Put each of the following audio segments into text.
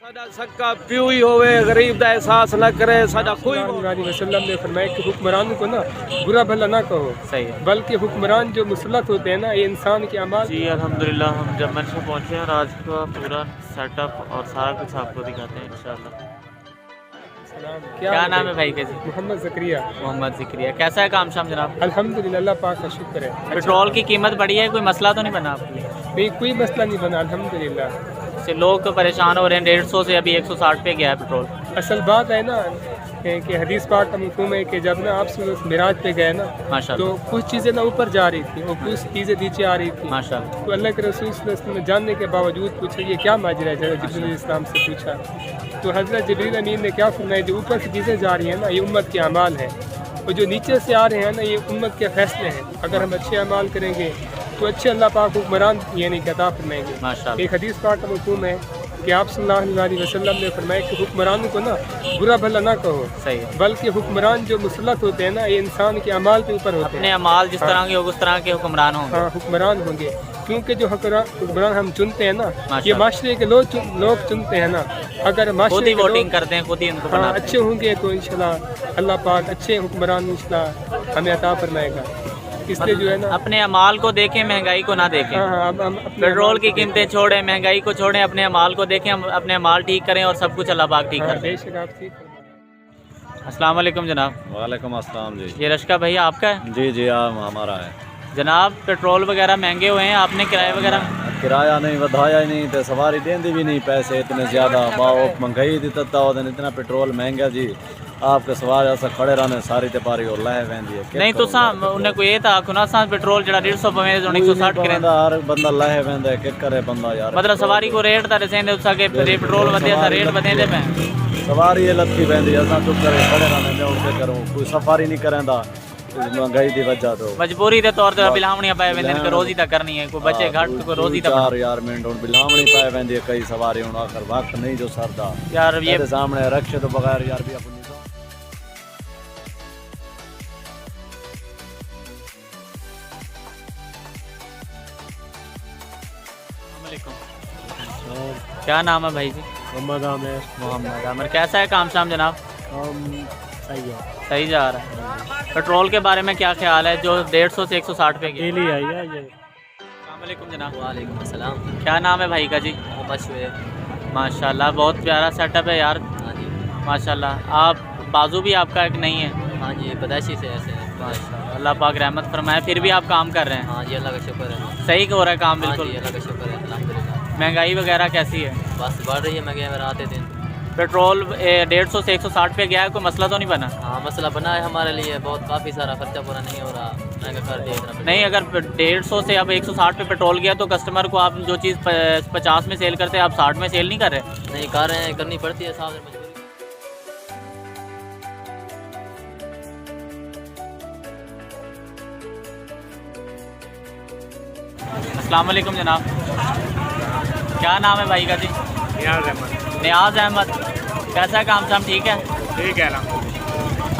साडा सक्का प्यू ही होवे, गरीब दा एहसास न करे, साडा कोई वसल्लम ने फरमाया कि हुक्मरान को ना बुरा भला ना कहो, सही है बल्कि हुक्मरान जो मुसल्लत होते हैं ना, ये इंसान के अमाल। जी अल्हम्दुलिल्लाह हम जमन से पहुँचे हैं और आज का पूरा सेटअप और सारा कुछ आपको दिखाते हैं इंशाल्लाह। क्या नाम है भाई का जी? मोहम्मद ज़करिया। मोहम्मद ज़िक्रिया। कैसा है काम शाम जनाब? अल्हम्दुलिल्लाह, अल्लाह पाक का शुक्र है। पेट्रोल की कीमत बढ़ी है, कोई मसला तो नहीं बना आपके लिए? नहीं, कोई मसला नहीं बना अल्हम्दुलिल्लाह। से लोग तो परेशान हो रहे हैं, 150 से अभी 160 पे गया है पेट्रोल। असल बात है ना कि हदीस पाक का मफ़हूम है कि जब ना आप मिराज पे गए ना, माशाल्लाह तो कुछ चीज़ें ना ऊपर जा रही थी और कुछ चीज़ें नीचे आ रही थी। माशाल्लाह। तो अल्लाह के रसूल सल्लल्लाहु अलैहि वसल्लम ने जानने के बावजूद पूछा ये क्या माजरा है, जिब्रील इस्लाम से पूछा तो हज़रत जिब्रील अमीन ने क्या फरमाया, जो ऊपर से चीज़ें जा रही हैं ना, ये उम्मत के अमाल है, और जो नीचे से आ रहे हैं ना, ये उम्मत के फ़ैसले हैं। अगर हम अच्छे अमाल करेंगे तो अच्छे अल्लाह पाक हुक्मरान यानी कि अता फरमाएंगे। माशाल्लाह। एक हदीस पाक का मफ़हूम है कि आप सल्लल्लाहु अलैहि वसल्लम ने फरमाया कि हुक्मरान को ना बुरा भला ना कहो, सही है। बल्कि हुक्मरान जो मुसल्लत होते हैं ना, ये इंसान के अमाल के ऊपर होते अपने हैं। अमाल जिस तरह के हो उस तरह के हुक्मरान होंगे। हाँ, हुक्मरान होंगे, क्योंकि जो हुक्मरान हम चुनते हैं ना, ये माशाल्लाह। माशरे के लोग चुनते हैं ना। अगर खुद माशरे ही के वोटिंग लोग करते हैं, खुद ही उनको हाँ, बनाते अच्छे होंगे तो इंशाल्लाह अल्लाह पाक अच्छे हुक्मरान इंशाल्लाह हमें अता फरमाएगा। इसलिए जो है ना, अपने अमाल को देखें, महंगाई को ना देखें। हाँ हाँ, हम अपने पेट्रोल की कीमतें छोड़ें, महंगाई को छोड़ें, अपने अमाल को देखें, हम अपने अमाल ठीक करें और सब कुछ अल्लाह पाक ठीक हाँ, कर दे। बेशक आप ठीक फरमाएं। अस्सलाम वालेकुम जनाब। वालेकुम अस्सलाम जी। ये रश्का भैया आपका है? जी जी हमारा है। जनाब पेट्रोल वगैरह महंगे हुए हैं, आपने किराए वगैरह? किराया नहीं वधाया ही नहीं तो सवारी देंदी भी नहीं, पैसे इतने ज़्यादा बाओ महंगाई दी तत्ता होते इतना पेट्रोल महंगा जी। आपके सवाल ऐसा खड़े रहने सारी ते और लह वेंदी है नहीं तो सा उन्हें कोई ये था खुना सा पेट्रोल जड़ा 150 पवे 160 करें हर बंदा लह वेंदा है, क्या करे बंदा यार। मतलब सवारी को रेट तारे सेंदे उसका के पेट्रोल वधे सा रेट बतेंदे पे सवारी ये लत्ती वेंदी असां चुप करे खड़े रहने मैं उनके करूं, कोई सफारी नहीं करेंदा महंगाई दी वजह तो। मजबूरी के तौर पे बिलावणियां पाए वेंदे के रोजी तक करनी है, कोई बच्चे घाट को रोजी तक चार यार मिनट हुन बिलावणी पाए वेंदी है, कई सवारी हुन आखिर वक्त नहीं जो सरदा यार। ये मेरे सामने रखे तो बगैर यार भी अपनी क्या नाम है भाई जी? मोहम्मद आमिर। मोहम्मद आमिर। कैसा है काम शाम जनाब? सही है। सही जा रहा है। पेट्रोल के बारे में क्या ख्याल है जो 150 से 160 पे गया? डेली आई है ये। अस्सलाम वालेकुम जनाब। वालेकुम अस्सलाम। क्या नाम है भाई का जी? मोहम्मद शुएब। माशाल्लाह बहुत प्यारा सेटअप है यार, हाँ जी। माशाल्लाह। आप बाजू भी आपका एक नहीं है? हाँ जी, पैदाइशी से ऐसे है। माशाल्लाह, अल्लाह पाक रहमत फरमाए। फिर भी आप काम कर रहे हैं? हाँ जी, अल्लाह का शुक्र है। सही हो रहा है काम? हाँ बिल्कुल। जी, अल्लाह का शुक्र है अल्हम्दुलिल्लाह। महंगाई वगैरह कैसी है? बस बढ़ रही है महंगाई में रात दिन। पेट्रोल 150 से 160 पे गया है, कोई मसला तो नहीं बना? हाँ, मसला बना है हमारे लिए, बहुत काफ़ी सारा खर्चा पूरा नहीं हो रहा, महंगा कर दिया इतना। नहीं, अगर 150 से अब 160 पे पेट्रोल गया तो कस्टमर को आप जो चीज़ 50 में सेल करते हैं आप 60 में सेल नहीं कर रहे? नहीं कर रहे हैं, करनी पड़ती है साहब मजबूरी। अस्सलाम वालेकुम जनाब। क्या नाम है भाई का जी? नियाज अहमद। कैसा है काम शाम? ठीक है। ठीक है ना।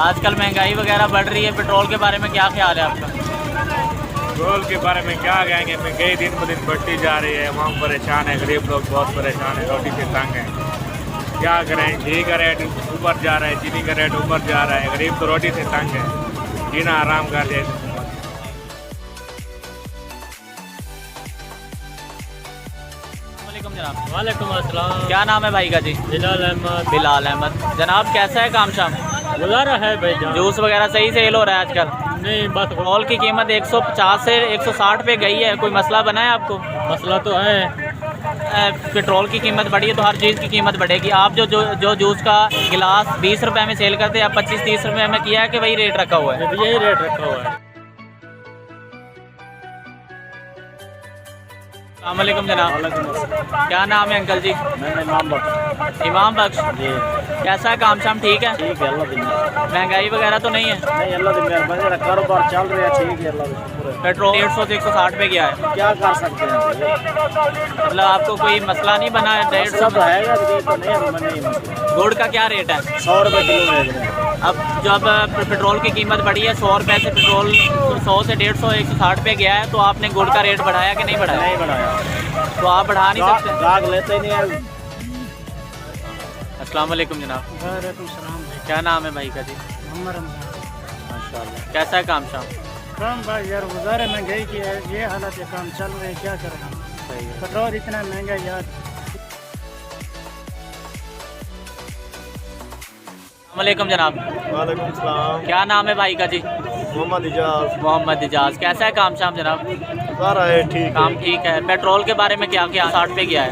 आजकल महंगाई वगैरह बढ़ रही है, पेट्रोल के बारे में क्या ख्याल है आपका? पेट्रोल के बारे में क्या कहेंगे, महंगाई दिन ब दिन बढ़ती जा रही है, हम परेशान है, गरीब लोग बहुत परेशान है, रोटी से तंग है। क्या करें, घी का रेट ऊपर जा रहा है, चीनी का रेट ऊपर जा रहा है, गरीब तो रोटी से तंग है, जीना आराम कर दे। जनाब वालेकुम अस्सलाम। क्या नाम है भाई का जी? बिलाल अहमद। बिलाल अहमद। जनाब कैसा है काम शाम? गुजारा है भाई जान। जूस वगैरह सही सेल हो रहा है आजकल? नहीं, बस पेट्रोल की कीमत 150 से 160 पे गई है, कोई मसला बना है आपको? मसला तो है। पेट्रोल की कीमत बढ़ी है तो हर चीज़ की कीमत बढ़ेगी। आप जो जूस का गिलास 20 रुपए में सेल करते हैं, आप 25-30 रुपए में किया है कि वही रेट रखा हुआ है? यही रेट रखा हुआ है। अस्सलाम वालेकुम जनाब। क्या नाम है अंकल जी? इमाम बख्श जी। कैसा है काम शाम? ठीक है। ठीक है अल्लाह दिन महंगाई वगैरह तो नहीं है? नहीं अल्लाह दिन मेरा कारोबार चल रहा है, ठीक है अल्लाह का शुक्र है। पेट्रोल 150 से 160 पे गया है, क्या कर सकते हैं मतलब आपको कोई मसला नहीं बना है? 150 सब है तो नहीं गुड़ का क्या रेट है? 100 रुपये किलो ले रहे हैं। अब जब पेट्रोल की कीमत बढ़ी है 100 रुपये से पेट्रोल 100 से 150 160 पे गया है, तो आपने गुड़ का रेट बढ़ाया कि नहीं बढ़ाया? नहीं बढ़ाया, तो आप बढ़ा नहीं सकते? गाग लेते ही नहीं है। अस्सलाम वालेकुम जनाब। वालेकुम सलाम भाई। क्या नाम है भाई का जी? मोहम्मद रमजान। माशाल्लाह। कैसा है काम शाम? काम भाई यार गुजारे महंगाई की है, ये हालत है, काम चल रहे हैं, क्या करें हम। सही है। पेट्रोल इतना महंगा है यार। वालेकुम जनाब। वालेकुम सलाम। क्या नाम है भाई का जी? मोहम्मद इजाज। मोहम्मद इजाज। कैसा है काम शाम जनाब? सारा है ठीक काम है। ठीक है। पेट्रोल के बारे में क्या क्या 60 पे गया है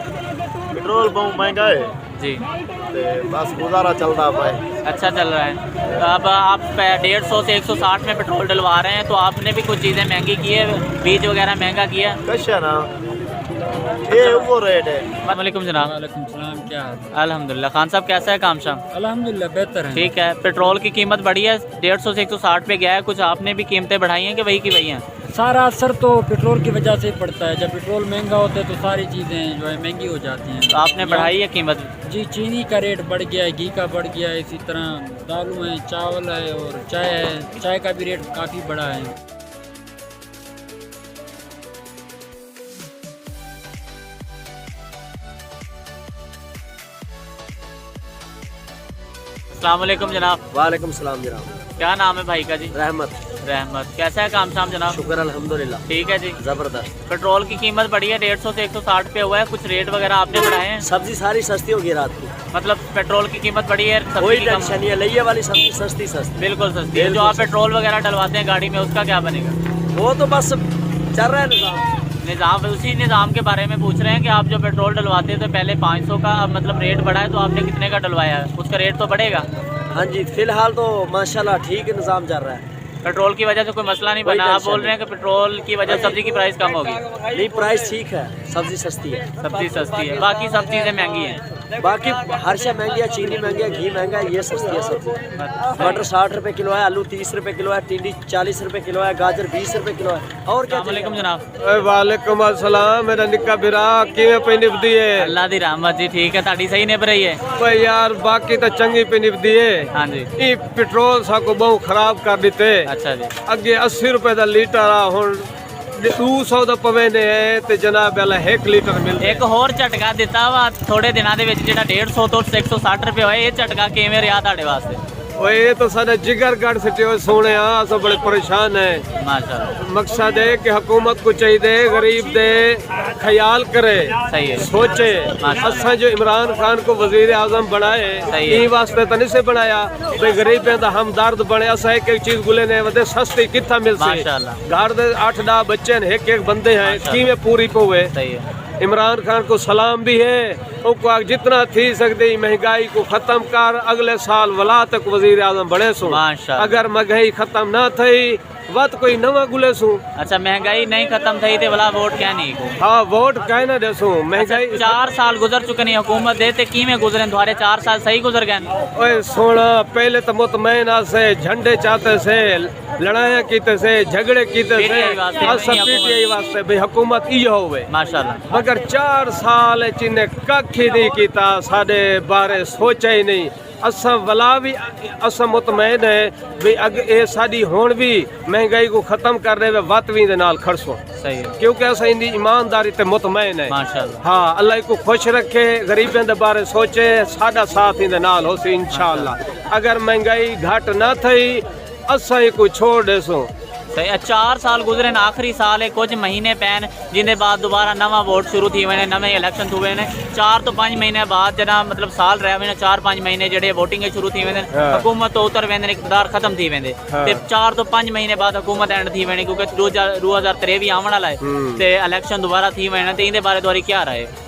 पेट्रोल बहुत महंगा है जी? ते बस गुजारा चल रहा है। अच्छा चल रहा है। तो अब आप 150 से 160 में पेट्रोल डलवा रहे हैं, तो आपने भी कुछ चीज़ें महंगी की है, बीज वगैरह महंगा किया है? कैसे ना ये वो रेट है। वालेकुम जनाब। वालेकुम सलाम। क्या हाल? अल्हम्दुलिल्लाह। खान साहब कैसा है काम शाम? अल्हम्दुलिल्लाह बेहतर है। ठीक है। पेट्रोल की कीमत बढ़ी है, 150 से 160 पे गया है, कुछ आपने भी कीमतें बढ़ाई हैं कि वही की वही हैं? सारा असर तो पेट्रोल की वजह से पड़ता है। जब पेट्रोल महंगा होता है तो सारी चीज़ें जो है महंगी हो जाती हैं। तो आपने बढ़ाई है कीमत? जी, चीनी का रेट बढ़ गया है, घी का बढ़ गया है, इसी तरह दालों है, चावल है और चाय है। चाय का भी रेट काफ़ी बढ़ा है। अस्सलाम वालेकुम जनाब। वालेकुम सलाम जनाब। क्या नाम है भाई का जी? रहमत। रहमत। कैसा है काम शाम जनाब? शुक्र अल्हम्दुलिल्लाह। ठीक है जी। जबरदस्त। पेट्रोल की कीमत बढ़ी है, 150 से 160 पे हुआ है, कुछ रेट वगैरह आपने बढ़ाए हैं? सब्जी सारी सस्ती होगी रात की। मतलब पेट्रोल की कीमत बढ़ी है, कोई सब्जी की कम? टेंशन नहीं है, लइये वाली सब्जी सस्ती सस्ती। बिल्कुल सस्ती है। जो आप पेट्रोल वगैरह डलवाते हैं गाड़ी में, उसका क्या बनेगा? वो तो बस चल रहा है निजाम। निज़ाम, उसी निज़ाम के बारे में पूछ रहे हैं कि आप जो पेट्रोल डलवाते थे पहले 500 का, अब मतलब रेट बढ़ा है, तो आपने कितने का डलवाया है? उसका रेट तो बढ़ेगा? हाँ जी, फिलहाल तो माशाल्लाह ठीक निज़ाम चल रहा है। पेट्रोल की वजह से कोई मसला नहीं बना? आप बोल रहे हैं कि पेट्रोल की वजह से सब्जी की प्राइस कम होगी? नहीं, प्राइस ठीक है, सब्जी सस्ती है। सब्जी सस्ती है, बाकी सब चीज़ें महंगी हैं। बाकी हर शय महंगी है, चीनी महंगी है, घी महंगा है, ये सस्ती है सब्जी। मटर 60 रुपए किलो है, आलू 30 रुपए किलो है, टिंडी 40 रुपए किलो है, गाजर 20 रुपए किलो है। और क्या चाहिए? वालेकुम जनाब। वालेकुम अस्सलाम। मेरा निक्का बिरा किवें पे निभदी है? अल्लाह दी रहमत जी, ठीक है। ताड़ी सही निभ रही है? भाई यार बाकी तो चंगी पे निभदी है। हाँ जी। ये पेट्रोल साको बहुत खराब कर दिते। अच्छा जी। अगे 80 रुपए का लीटर आ, हुण 200 ਦਾ ਪਵੇਨੇ ਹੈ ਤੇ ਜਨਾਬ ਵਾਲਾ 1 ਲੀਟਰ ਮਿਲਦਾ। ਇੱਕ ਹੋਰ ਝਟਕਾ ਦਿੱਤਾ ਵਾ ਥੋੜੇ ਦਿਨਾਂ ਦੇ ਵਿੱਚ, ਜਿਹੜਾ 150 ਤੋਂ 160 ਰੁਪਏ ਹੋਏ, ਇਹ ਝਟਕਾ ਕਿਵੇਂ ਰਿਹਾ ਤੁਹਾਡੇ ਵਾਸਤੇ? ओए ये तो सारा जिगर गढ़ सिटे सोने सब बड़े परेशान है। माशाल्लाह। मकसद है कि हुकूमत को चाहिए गरीब दे ख्याल करे, सही है, सोचे। असा जो इमरान खान को वजीर आजम बनाए, सही है, ई वास्ते तो नहीं से बनाया भाई गरीब का हमदर्द बने। असा एक चीज गुले ने वदे सस्ती कितना मिल सी। घर दे 8-10 बच्चे हैं, एक बंदे हैं, किवें पूरी पवे। सही है। इमरान खान को सलाम भी है, उनको जितना थी सकती महंगाई को खत्म कर, अगले साल वला तक वजीर आजम बने सो। अगर महंगाई खत्म ना थी वत कोई नवा गुले सू। अच्छा, महंगाई नहीं खत्म थी तो वाला वोट क्या नहीं को? हाँ, वोट कहना देसू महंगाई। अच्छा, 4 साल गुजर चुके नहीं हुकूमत देते, की में गुजरे तुम्हारे 4 साल सही गुजर गए? ओए सोना, पहले तो मुतमैन से झंडे चाहते से, लड़ाइयाँ कीते से, झगड़े कीते से, पीटीआई वास्ते भाई हुकूमत इहो होवे माशाल्लाह। मगर 4 साल चिन्ने कख ही नहीं कीता, साडे बारे सोचा ही नहीं। असा वला भी असा मुतमैन है भी अग ये साडी हुण भी महंगाई को खत्म कर रहे वत भी दे नाल खड़सो। सही है, क्योंकि असा इंदी ईमानदारी ते मुतमैन है माशाल्लाह। हाँ, अल्लाह को खुश रखे, गरीबों दे बारे सोचे, साडा साथ इंदे नाल होसी इंशाअल्लाह। अगर महंगाई घट ना थई असा ही को छोड़ देसो। 4 साल गुजरे, आखिरी साल है, कुछ महीने पैन जिंदे बाद दोबारा नवा वोट शुरू थी वे, नवे इलेक्शन हुए ने। 4 तो 5 महीने बाद जना मतलब साल रह वे 4-5 महीने जेडे वोटिंग शुरू थी वेंदे, हुकूमत तो उतर वेंदे, इक़्तिदार खत्म थी वेंदे ते 4 तो 5 महीने बाद हुकूमत एंड थी वेनी, क्योंकि 2023 आवन वाला है ते इलेक्शन दोबारा थी वेने। ते इंदे बारे तुम्हारी क्या राय है?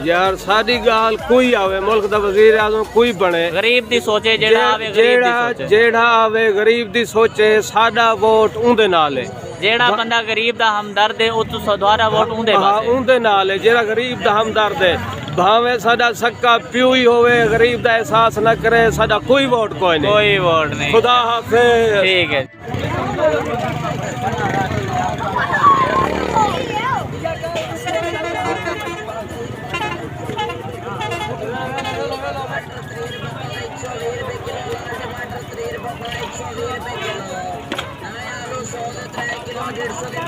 यार साडी गाल कोई आवे मुल्क दा वजीर आजम कोई बने, गरीब दी सोचे, जेड़ा आवे गरीब दी सोचे, जेड़ा आवे गरीब दी सोचे, साडा वोट उंदे नाल है। जेड़ा बंदा गरीब दा हमदर्द है उस दोबारा वोट उंदे पासे। हां, उंदे नाल है जेड़ा गरीब दा हमदर्द है। भावे साडा सक्का प्यू ही होवे, गरीब दा एहसास ना करे, साडा कोई वोट कोई नहीं, कोई वोट नहीं। खुदा हाफिज। ठीक है। किलो 150